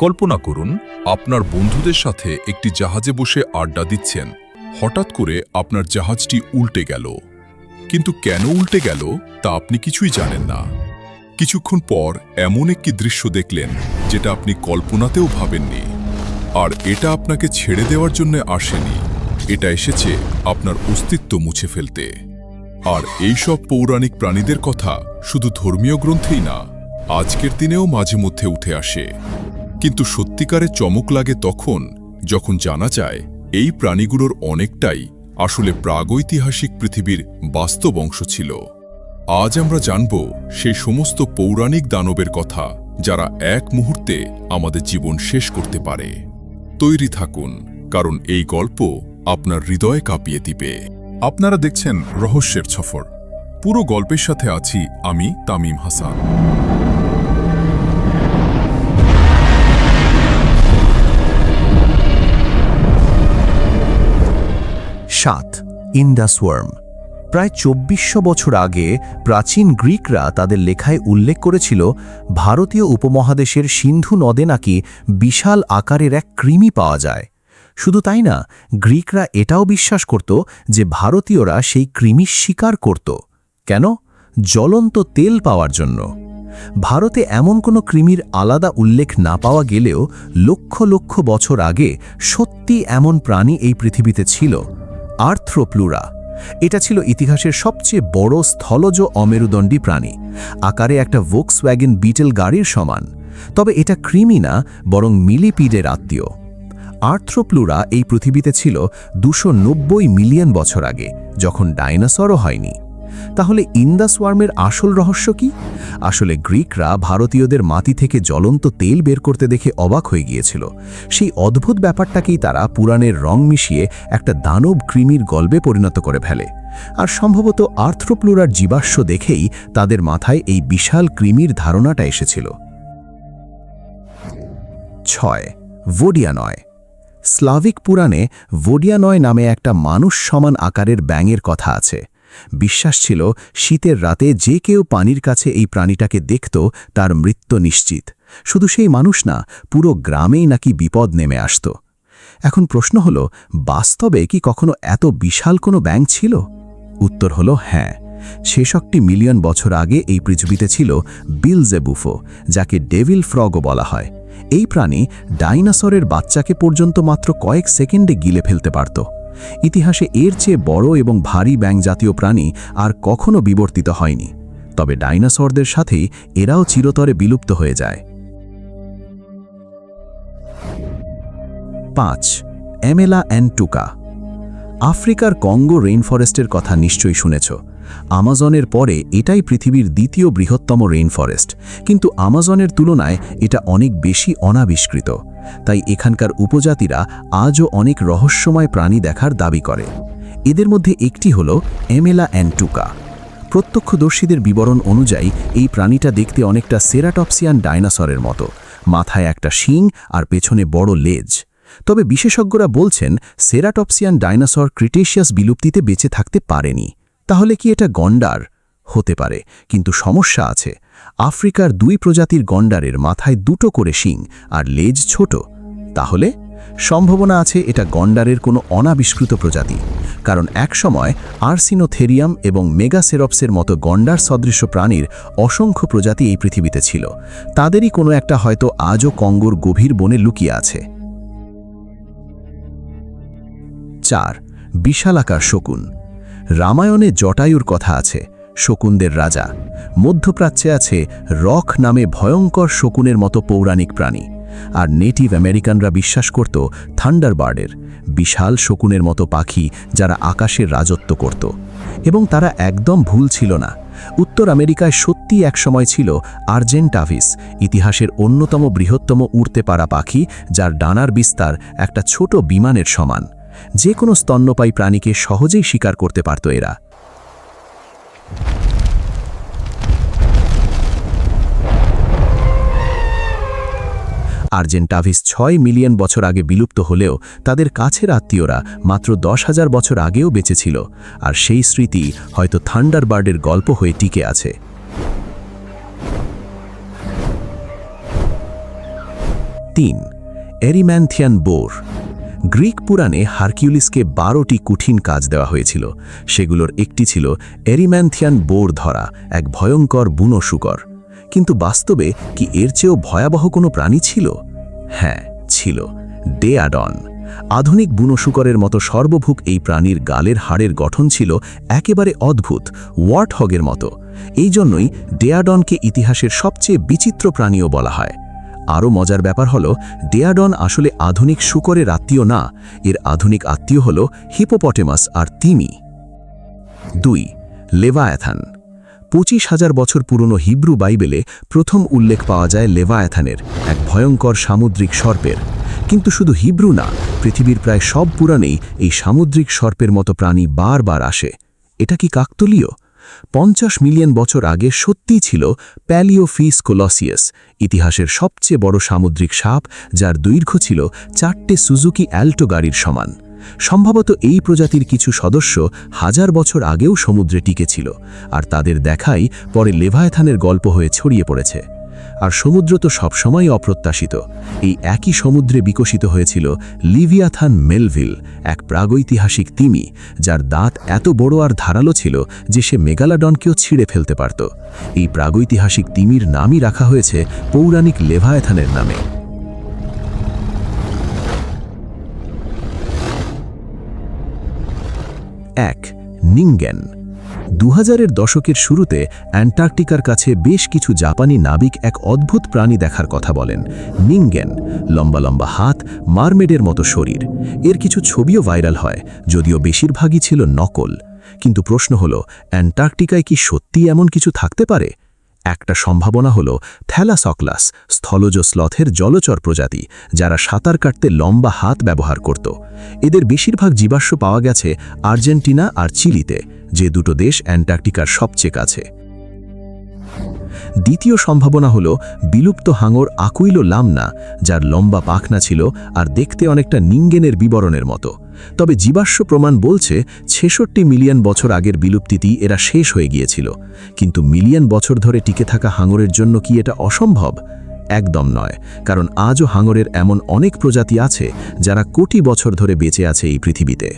কল্পনা করুন আপনার বন্ধুদের সাথে একটি জাহাজে বসে আড্ডা দিচ্ছেন। হঠাৎ করে আপনার জাহাজটি উল্টে গেল। কিন্তু কেন উল্টে গেল তা আপনি কিছুই জানেন না। কিছুক্ষণ পর এমন একটি দৃশ্য দেখলেন যেটা আপনি কল্পনাতেও ভাবেননি। আর এটা আপনাকে ছেড়ে দেওয়ার জন্য আসেনি, এটা এসেছে আপনার অস্তিত্ব মুছে ফেলতে। আর এই সব পৌরাণিক প্রাণীদের কথা শুধু ধর্মীয় গ্রন্থেই না, আজকের দিনেও মাঝে মধ্যে উঠে আসে। কিন্তু সত্যিকারে চমক লাগে তখন যখন জানা যায় এই প্রাণীগুলোর অনেকটাই আসলে প্রাগৈতিহাসিক পৃথিবীর বাস্তব অংশ ছিল। আজ আমরা জানব সেই সমস্ত পৌরাণিক দানবের কথা যারা এক মুহূর্তে আমাদের জীবন শেষ করতে পারে। তৈরি থাকুন, কারণ এই গল্প আপনার হৃদয় কাঁপিয়ে দিবে। আপনারা দেখছেন রহস্যের সফর। পুরো গল্পের সাথে আছি আমি তামিম হাসান। 7. ইন্দাস ওয়ার্ম। প্রায় ২৪০০ বছর আগে প্রাচীন গ্রিকরা তাদের লেখায় উল্লেখ করেছিল ভারতীয় উপমহাদেশের সিন্ধু নদে নাকি বিশাল আকারের এক কৃমি পাওয়া যায়। শুধু তাই না, গ্রিকরা এটাও বিশ্বাস করত যে ভারতীয়রা সেই কৃমির শিকার করত। কেন? জ্বলন্ত তেল পাওয়ার জন্য। ভারতে এমন কোনো কৃমির আলাদা উল্লেখ না পাওয়া গেলেও লক্ষ লক্ষ বছর আগে সত্যি এমন প্রাণী এই পৃথিবীতে ছিল, আর্থ্রোপ্লুরা। এটা ছিল ইতিহাসের সবচেয়ে বড় স্থলজ অমেরুদণ্ডী প্রাণী, আকারে একটা ভোক্সওয়াগন বিটেল গাড়ির সমান। তবে এটা কৃমি না, বরং মিলিপিডের আত্মীয়। আর্থ্রোপ্লুরা এই পৃথিবীতে ছিল ২৯০ মিলিয়ন বছর আগে, যখন ডাইনোসরও হয়নি। তাহলে ইন্দাস ওয়ার্মের আসল রহস্য কি? আসলে গ্রিকরা ভারতীয়দের মাটি থেকে জ্বলন্ত তেল বের করতে দেখে অবাক হয়ে গিয়েছিল। সেই অদ্ভুত ব্যাপারটাকেই তারা পুরাণের রং মিশিয়ে একটা দানব কৃমির গল্পে পরিণত করে ফেলে। আর সম্ভবত আর্থ্রোপ্লুরার জীবাশ্ম দেখেই তাদের মাথায় এই বিশাল কৃমির ধারণাটা এসেছিল। 6. ভোডিয়ানয়। স্লাভিক পুরাণে ভোডিয়ানয় নামে একটা মানুষ সমান আকারের ব্যাঙের কথা আছে। বিশ্বাস ছিল শীতের রাতে যে কেউ পানির কাছে এই প্রাণীটাকে দেখত তার মৃত্যু নিশ্চিত। শুধু সেই মানুষ না, পুরো গ্রামেই নাকি বিপদ নেমে আসত। এখন প্রশ্ন হলো, বাস্তবে কি কখনো এত বিশাল কোনো ব্যাঙ ছিল? উত্তর হলো হ্যাঁ। ৬৬ মিলিয়ন বছর আগে এই পৃথিবীতে ছিল বিলজেবুফো, যাকে ডেভিল ফ্রগও বলা হয়। এই প্রাণী ডাইনোসরের বাচ্চাকে পর্যন্ত মাত্র কয়েক সেকেন্ডে গিলে ফেলতে পারত। ইতিহাসে এর চেয়ে বড় এবং ভারী ব্যাঙ জাতীয় প্রাণী আর কখনো বিবর্তিত হয়নি। তবে ডাইনোসরদের সাথেই এরাও চিরতরে বিলুপ্ত হয়ে যায়। 5. অ্যামেলা অ্যান্টুকা। আফ্রিকার কঙ্গো রেইনফরেস্টের কথা নিশ্চয়ই শুনেছ। আমাজনের পরে এটাই পৃথিবীর দ্বিতীয় বৃহত্তম রেইনফরেস্ট, কিন্তু আমাজনের তুলনায় এটা অনেক বেশি অনাবিষ্কৃত। তাই এখানকার উপজাতিরা আজও অনেক রহস্যময় প্রাণী দেখার দাবি করে। এদের মধ্যে একটি হল অ্যামেলা অ্যান্টুকা। প্রত্যক্ষদর্শীদের বিবরণ অনুযায়ী এই প্রাণীটা দেখতে অনেকটা সেরাটপসিয়ান ডাইনোসরের মতো, মাথায় একটা শিং আর পেছনে বড় লেজ। তবে বিশেষজ্ঞরা বলছেন সেরাটপসিয়ান ডাইনোসর ক্রিটেশিয়াস বিলুপ্তিতে বেঁচে থাকতে পারেনি। তাহলে কি এটা গন্ডার? হতে পারে, কিন্তু সমস্যা আছে। আফ্রিকার 2 প্রজাতির গন্ডারের মাথায় 2টো করে শিং আর লেজ ছোট। তাহলে সম্ভাবনা আছে এটা গন্ডারের কোনো অনাবিষ্কৃত প্রজাতি, কারণ একসময় আর্সিনোথেরিয়াম এবং মেগাসেরপসের মতো গন্ডার সদৃশ্য প্রাণীর অসংখ্য প্রজাতি এই পৃথিবীতে ছিল। তাদেরই কোনো একটা হয়তো আজও কঙ্গোর গভীর বনে লুকিয়ে আছে। 4. বিশালাকার শকুন। রামায়ণে জটায়ুর কথা আছে, শকুনদের রাজা। মধ্যপ্রাচ্যে আছে রক নামে ভয়ঙ্কর শকুনের মতো পৌরাণিক প্রাণী। আর নেটিভ আমেরিকানরা বিশ্বাস করত থান্ডারবার্ডের, বিশাল শকুনের মতো পাখি যারা আকাশের রাজত্ব করত। এবং তারা একদম ভুল ছিল না। উত্তর আমেরিকায় সত্যি একসময় ছিল আর্জেন্টাভিস, ইতিহাসের অন্যতম বৃহত্তম উড়তে পারা পাখি, যার ডানার বিস্তার একটা ছোট বিমানের সমান। যে কোনো স্তন্যপায়ী প্রাণীকে সহজেই শিকার করতে পারত এরা। আর্জেন্টাভিস 6 মিলিয়ন বছর আগে বিলুপ্ত হলেও তাদের কাছের আত্মীয়রা মাত্র 10,000 বছর আগেও বেঁচে ছিল, আর সেই স্মৃতি হয়তো থান্ডারবার্ডের গল্প হয়ে টিকে আছে। 3. এরিম্যান্থিয়ান বোর। গ্রিক পুরাণে হারকিউলিসকে 12টি কঠিন কাজ দেওয়া হয়েছিল। সেগুলোর একটি ছিল এরিম্যান্থিয়ান বোর ধরা, এক ভয়ঙ্কর বুনো শূকর। কিন্তু বাস্তবে কি এর চেয়েও ভয়াবহ কোনো প্রাণী ছিল? হ্যাঁ, ছিল ডেয়াডন। আধুনিক বুনো শূকরের মতো সর্বভুক এই প্রাণীর গালের হাড়ের গঠন ছিল একেবারে অদ্ভুত, ওয়ার্টহগের মতো। এই জন্যই ডেয়াডনকে ইতিহাসের সবচেয়ে বিচিত্র প্রাণীও বলা হয়। আরও মজার ব্যাপার হল, ডেয়াডন আসলে আধুনিক শূকরের আত্মীয় না, এর আধুনিক আত্মীয় হল হিপোপটেমাস আর তিমি। 2. লেভায়াথান। 25,000 বছর পুরনো হিব্রু বাইবেলে প্রথম উল্লেখ পাওয়া যায় লেভায়াথানের, এক ভয়ঙ্কর সামুদ্রিক সর্পের। কিন্তু শুধু হিব্রু না, পৃথিবীর প্রায় সব পুরাণেই এই সামুদ্রিক সর্পের মতো প্রাণী বারবার আসে। এটা কি কাকতালীয়? 50 মিলিয়ন বছর আগে সত্যিই ছিল প্যালিওফিস কোলসিয়াস, ইতিহাসের সবচেয়ে বড় সামুদ্রিক সাপ, যার দৈর্ঘ্য ছিল 4টে সুজুকি অ্যাল্টো গাড়ির সমান। সম্ভবত এই প্রজাতির কিছু সদস্য 1000 বছর আগেও সমুদ্রে টিকেছিল, আর তাদের দেখাই পরে লেভায়াথানের গল্প হয়ে ছড়িয়ে পড়েছে। আর সমুদ্র তো সবসময় অপ্রত্যাশিত। এই একই সমুদ্রে বিকশিত হয়েছিল লিভিয়াথান মেলভিল, এক প্রাগৈতিহাসিক তিমি, যার দাঁত এত বড় আর ধারালো ছিল যে সে মেগালাডনকেও ছিঁড়ে ফেলতে পারত। এই প্রাগৈতিহাসিক তিমির নামই রাখা হয়েছে পৌরাণিক লেভায়াথানের নামে। 1. নিঙ্গেন। 2000-এর দশকের শুরুতে অ্যান্টার্কটিকার কাছে বেশ কিছু জাপানি নাবিক এক অদ্ভুত প্রাণী দেখার কথা বলেন, নিঙ্গেন। লম্বা লম্বা হাত, মারমেডের মতো শরীর। এর কিছু ছবিও ভাইরাল হয়, যদিও বেশিরভাগই ছিল নকল। কিন্তু প্রশ্ন হল, অ্যান্টার্কটিকায় কি সত্যি এমন কিছু থাকতে পারে? একটা সম্ভাবনা হল থ্যালাসকলাস, স্থলজ স্লথের জলচর প্রজাতি, যারা সাঁতার কাটতে লম্বা হাত ব্যবহার করত। এদের বেশিরভাগ জীবাশ্ম পাওয়া গেছে আর্জেন্টিনা আর চিলিতে, যে দুটো দেশ অ্যান্টার্কটিকার সবচেয়ে কাছে। দ্বিতীয় সম্ভাবনা হল বিলুপ্ত হাঙর আকুইলো লামনা, যার লম্বা পাখনা ছিল আর দেখতে অনেকটা নিঙ্গেনের বিবরণের মতো। তবে জীবাশ্ম প্রমাণ বলছে 66 মিলিয়ন বছর আগের বিলুপ্তিতেই এরা শেষ হয়ে গিয়েছিল। কিন্তু মিলিয়ন বছর ধরে টিকে থাকা হাঙরের জন্য কি এটা অসম্ভব? একদম নয়, কারণ আজও হাঙরের এমন অনেক প্রজাতি আছে যারা কোটি বছর ধরে বেঁচে আছে এই পৃথিবীতে।